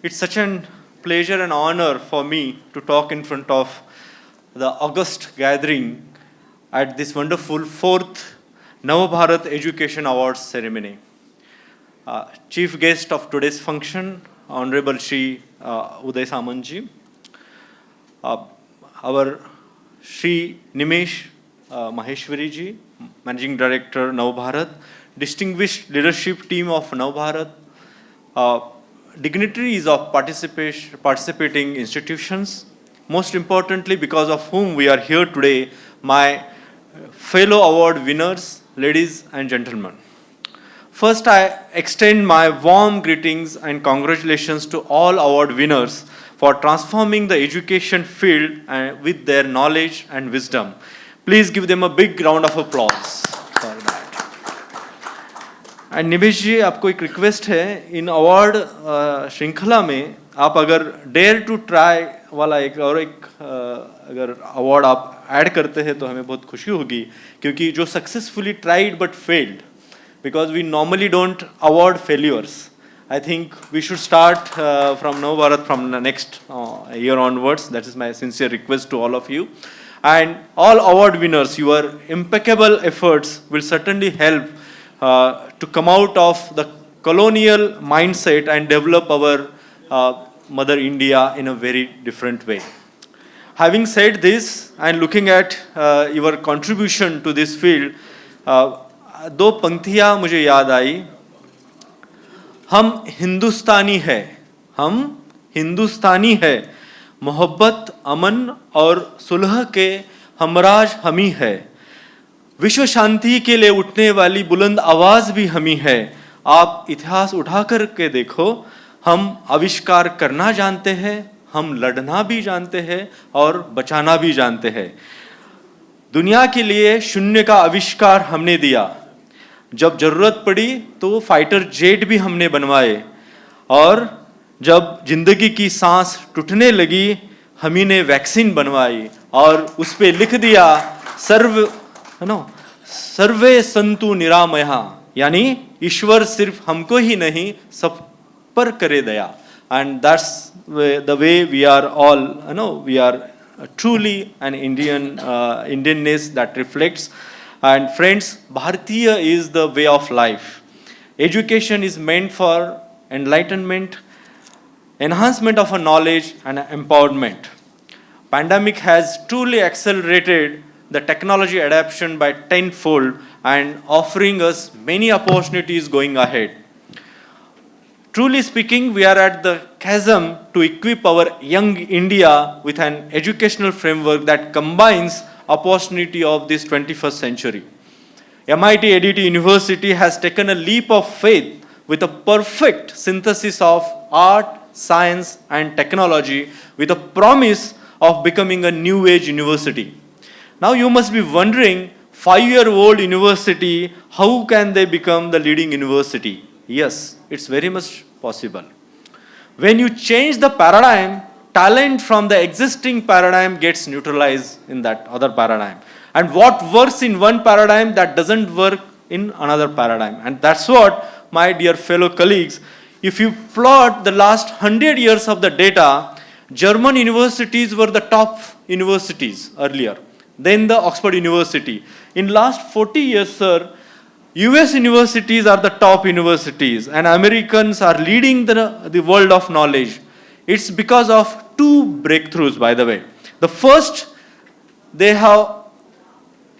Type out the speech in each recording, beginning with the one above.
It's such an pleasure and honor for me to talk in front of the August gathering at this wonderful fourth Navabharat Education Awards ceremony. Chief guest of today's function, Honorable Shri Uday Samanji, our Shri Nimesh Maheshwari ji, Managing Director Navabharat, distinguished leadership team of Navabharat, dignitaries of participating institutions, most importantly because of whom we are here today, my fellow award winners, ladies and gentlemen. First, I extend my warm greetings and congratulations to all award winners for transforming the education field with their knowledge and wisdom. Please give them a big round of applause for that. And Nimesh ji, आपको एक request है, इन award श्रृंखला में आप अगर dare to try वाला एक अगर अवार्ड आप ऐड करते हैं तो हमें बहुत खुशी होगी, क्योंकि जो successfully tried but failed, because we normally don't award failures. I think we should start from Navabharat from the next year onwards. That is my sincere request to all of you. And all award winners, your impeccable efforts will certainly help to come out of the colonial mindset and develop our Mother India in a very different way. Having said this, and looking at your contribution to this field, दो पंक्तियाँ मुझे याद आई. हम हिंदुस्तानी है, मोहब्बत, अमन और सुलह के हमराज हम ही है. विश्व शांति के लिए उठने वाली बुलंद आवाज भी हम ही है. आप इतिहास उठा कर के देखो, हम आविष्कार करना जानते हैं, हम लड़ना भी जानते हैं और बचाना भी जानते हैं. दुनिया के लिए शून्य का आविष्कार हमने दिया. जब जरूरत पड़ी तो फाइटर जेट भी हमने बनवाए, और जब जिंदगी की सांस टूटने लगी हम ही ने वैक्सीन बनवाई और उस पे लिख दिया सर्वे संतु निरामया, यानी ईश्वर सिर्फ हमको ही नहीं सब पर करे दया. And that's the way we are all, we are truly an Indianness that reflects. And friends, Bharatiya is the way of life. Education is meant for enlightenment, enhancement of our knowledge and empowerment. Pandemic has truly accelerated the technology adoption by tenfold and offering us many opportunities going ahead. Truly speaking, we are at the chasm to equip our young India with an educational framework that combines opportunity of this 21st century. MIT ADT University has taken a leap of faith with a perfect synthesis of art, science and technology with a promise of becoming a new age university. Now you must be wondering, 5-year-old university, how can they become the leading university? Yes, it's very much possible. When you change the paradigm, talent from the existing paradigm gets neutralized in that other paradigm. And what works in one paradigm, that doesn't work in another paradigm. And that's what, my dear fellow colleagues, if you plot the last 100 years of the data, German universities were the top universities earlier, then the Oxford University. In last 40 years, sir, US universities are the top universities and Americans are leading the world of knowledge. It's because of two breakthroughs, by the way. The first, they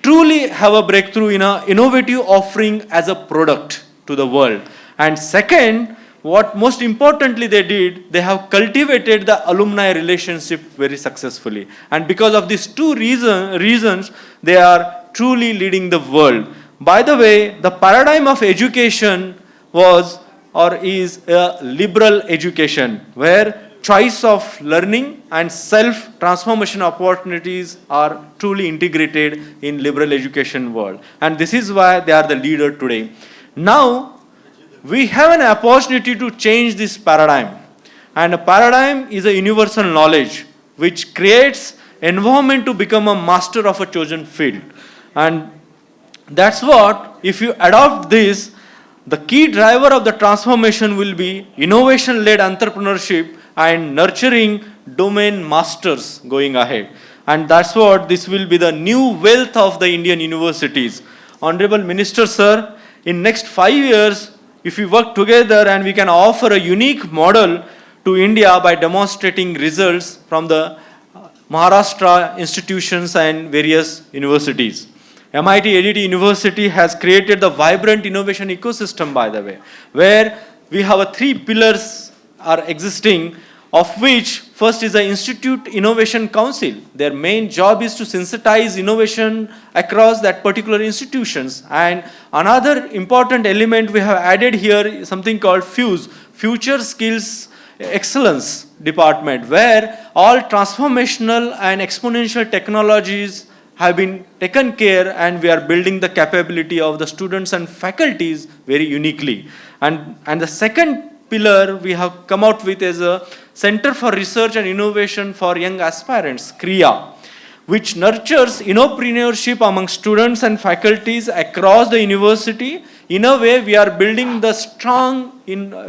truly have a breakthrough in an innovative offering as a product to the world. And second, what most importantly they did, they have cultivated the alumni relationship very successfully. And because of these two reasons, they are truly leading the world. By the way, the paradigm of education was or is a liberal education, where choice of learning and self-transformation opportunities are truly integrated in liberal education world. And this is why they are the leader today. Now, we have an opportunity to change this paradigm. And a paradigm is a universal knowledge which creates environment to become a master of a chosen field. And that's what, if you adopt this, The key driver of the transformation will be innovation-led entrepreneurship and nurturing domain masters going ahead. And that's what this will be the new wealth of the Indian universities. Honorable Minister, sir, in next 5 years, if we work together and we can offer a unique model to India by demonstrating results from the Maharashtra institutions and various universities. MIT ADT University has created the vibrant innovation ecosystem, by the way, where we have 3 pillars are existing, of which first is the Institute Innovation Council. Their main job is to sensitize innovation across that particular institutions. And another important element we have added here is something called FUSE, Future Skills Excellence Department, where all transformational and exponential technologies have been taken care, and we are building the capability of the students and faculties very uniquely. And the second pillar we have come out with is a Center for Research and Innovation for Young Aspirants, CREA, which nurtures entrepreneurship among students and faculties across the university. In a way, we are building the strong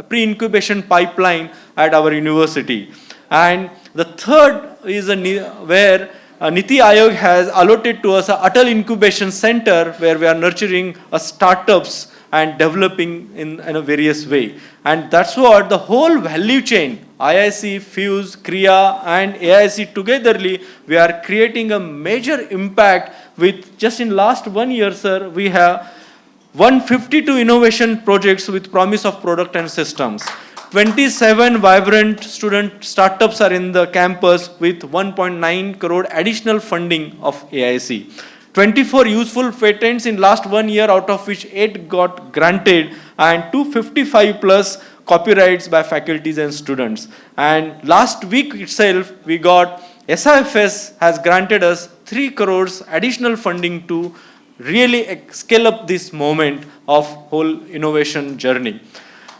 pre-incubation pipeline at our university. And the third is where Niti Aayog has allotted to us a Atal Incubation Center, where we are nurturing startups and developing in a various way. And that's what the whole value chain, IIC, FUSE, CREA and AIC togetherly, we are creating a major impact with, just in last 1 year, sir, we have 152 innovation projects with promise of product and systems. 27 vibrant student startups are in the campus with 1.9 crore additional funding of AIC. 24 useful patents in last 1 year, out of which 8 got granted, and 255 plus copyrights by faculties and students. And last week itself, we got SIFS has granted us 3 crores additional funding to really scale up this moment of whole innovation journey.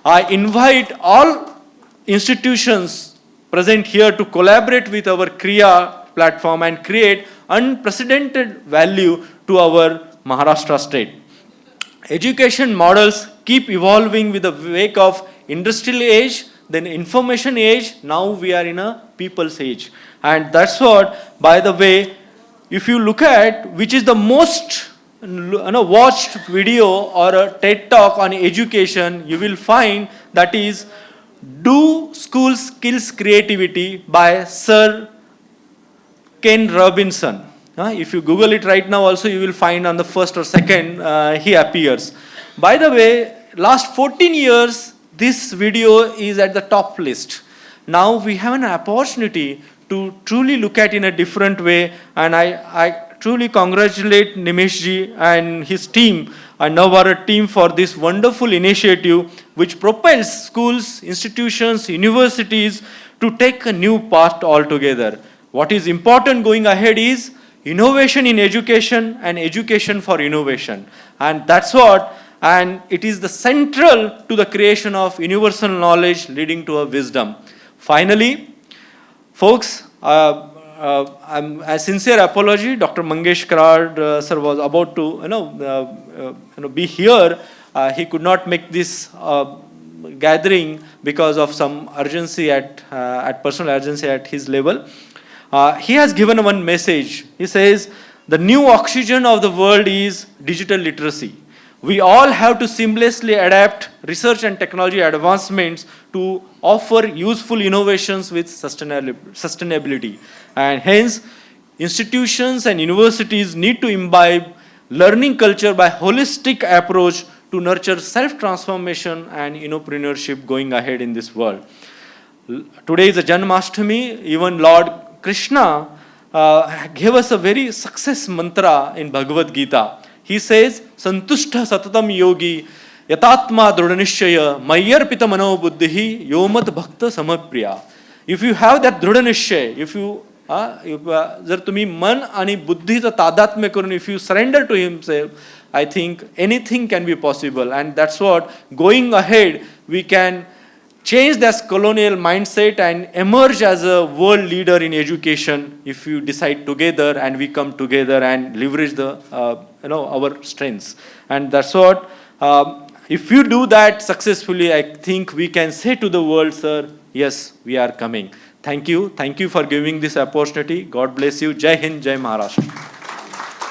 I invite all institutions present here to collaborate with our CREA platform and create unprecedented value to our Maharashtra state. Education models keep evolving with the wake of industrial age, then information age, now we are in a people's age. And that's what, by the way, if you look at which is the most watched video or a TED talk on education, you will find that is Do School Skills Creativity by Sir Ken Robinson. If you Google it right now also, you will find on the first or second he appears. By the way, last 14 years, this video is at the top list. Now we have an opportunity to truly look at in a different way, and I truly congratulate Nimeshji and his team and Navbharat team for this wonderful initiative which propels schools, institutions, universities to take a new path altogether. What is important going ahead is innovation in education and education for innovation. And that's what, and it is the central to the creation of universal knowledge leading to a wisdom. Finally, folks, a sincere apology. Dr. Mangesh Karad sir was about to be here. He could not make this gathering because of some urgency at personal urgency at his level. He has given one message. He says, the new oxygen of the world is digital literacy. We all have to seamlessly adapt research and technology advancements to offer useful innovations with sustainability. And hence, institutions and universities need to imbibe learning culture by holistic approach to nurture self-transformation and entrepreneurship going ahead in this world. Today is a Janmashtami. Even Lord Krishna gave us a very success mantra in Bhagavad Gita. He says, Santushta Satatam Yogi Yatatma Dhrudhanishchaya Mayyarpita Mano Buddhihi Yomat Bhakta Samapriya. If you have that Dhrudhanishchaya, if you जर तुम्ही मन आणि बुद्धीचं तादात्म्य करून if you surrender to himself, I think anything can be possible. And that's what, going ahead, we can change that colonial mindset and emerge as a world leader in education if you decide together and we come together and leverage the our strengths. And that's what if you do that successfully, I think we can say to the world, sir, yes, we are coming. Thank you for giving this opportunity. God bless you. Jai Hind, Jai Maharashtra.